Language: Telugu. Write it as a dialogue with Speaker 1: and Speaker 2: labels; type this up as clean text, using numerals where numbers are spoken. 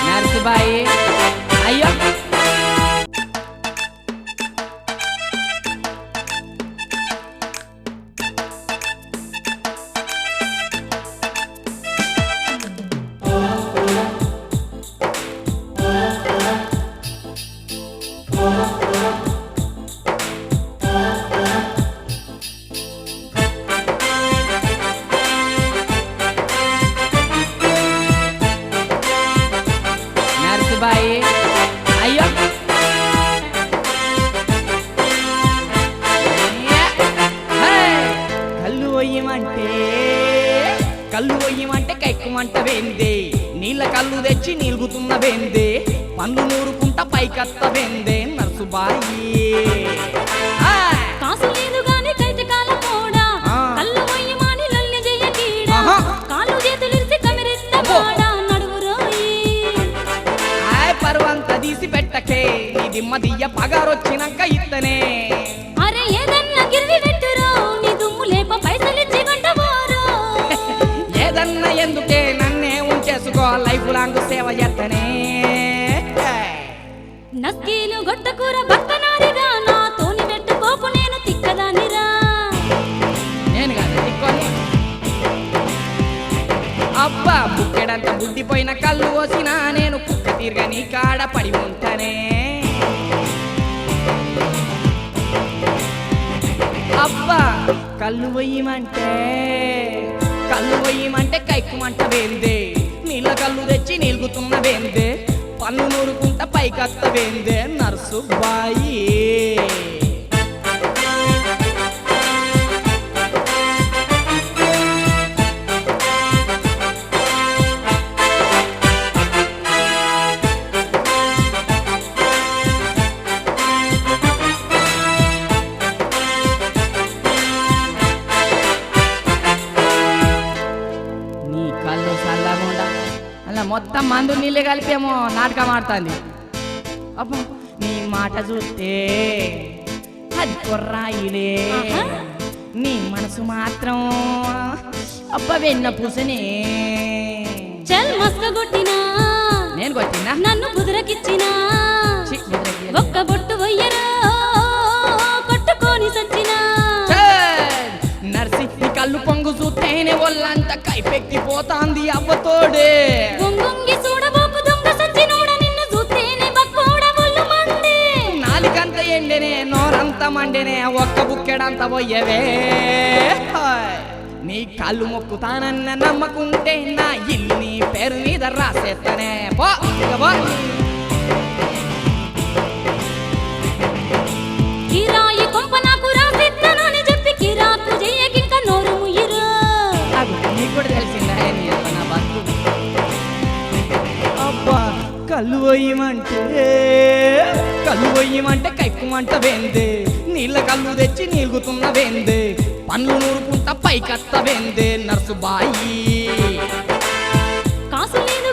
Speaker 1: నర్సుబాయి అయ్యో నర్సుబాయి అయ్యో కళ్ళు ఒయ్యమంటే కైక్కుమంట వేందే నీళ్ళ కళ్ళు తెచ్చి నిలుగుతున్న వేందే పన్ను నూరుకుంటా పైకత్త వేందే నర్సుబాయి
Speaker 2: కాసు లేదు గాని కైతే కాల పోడా కళ్ళు ఒయ్యమాని లల్లి జయ కీడా కాళ్ళు చేతులిరిసి కమిరిస్త పోడా నడువు రోయి
Speaker 1: పర్వంత తీసి పెట్టకే నీ దిమ్మ దియ్య పగారొచ్చినాక ఇత్తనే
Speaker 2: అరే ఏదన్నా గిరివి పెట్టురో నీ దుమ్ము లేప పైసలిచ్చి గంట పోరో
Speaker 1: ఏదన్నా ఎందుకే నన్నే ఉంచేసుకో లైఫ్ లాంగ్ సేవ చేస్తనే
Speaker 2: నక్కీలు గొట్టకూర బక్కనారిగా నాతోని పెట్టుకోకు నేను తిక్కదానిరా
Speaker 1: నేను కాదు తిక్కొని అబ్బా బుక్కెడంత బుద్ధిపోయిన కళ్ళు పోసినా నేను కుక్క తీరుగా నీ కాడ పడి ఉంటానే అబ్బా కళ్ళు పోయమంటే కైక్కుమంట వేందే నీళ్ళ కళ్ళు తెచ్చి నిలుగుతున్న వేందే పన్ను నూరుకుంటా పైకత్త వేందే నర్సుబాయి నీ కళ్ళు చల్లకుండా అలా మొత్తం మందు నీళ్ళే కలిపేమో నాటకం ఆడుతుంది అబ్బా నీ మాట చూస్తే అది కొర్రాయిలే నీ మనసు మాత్రం అబ్బ వెన్న పూసనే
Speaker 2: చల్ మస్క కొట్టినా
Speaker 1: నేను కొట్టినా
Speaker 2: నన్ను కుదురకిచ్చినా
Speaker 1: ఛీ, కుదరకి.
Speaker 2: ఒక్క బొట్టు వయ్యరా కొట్టుకొని సచ్చినా
Speaker 1: నర్సి నీ కళ్ళు పొంగు చూస్తేనే ఒళ్ళంతా కైపెక్కిపోతాంది అవ్వతోడే
Speaker 2: గొంగొంగి చూడబోకు దొంగ సచ్చినోడ నిన్ను చూస్తేనే బక్కోడ ఒళ్ళు మండే
Speaker 1: నాలికంత ఎండెనే నోరంత మండెనే ఒక్క బుక్కెడంత పోయవే నీ కాళ్ళు మొక్కుతానన్న నమ్మకుంటే నా ఇల్లు నీ పేరు మీద రాసేస్తానే పో ఇక పో.
Speaker 2: కిరాయి కొంప నాకు రాసిస్తానని చెప్పి కిరాకు చెయ్యకింక నోరు ముయ్యిరు
Speaker 1: అది నీకు కూడా తెలిసిందా నీ అబ్బా నా బతుకు అబ్బా కళ్ళు పోయమంటే కైక్కుమంట వేందే నీళ్ళ కళ్ళు తెచ్చి నిలుగుతున్న వేందే పన్ను నూరుకుంటా పైకత్త వేందే నర్సుబాయి
Speaker 2: కాసు లేదు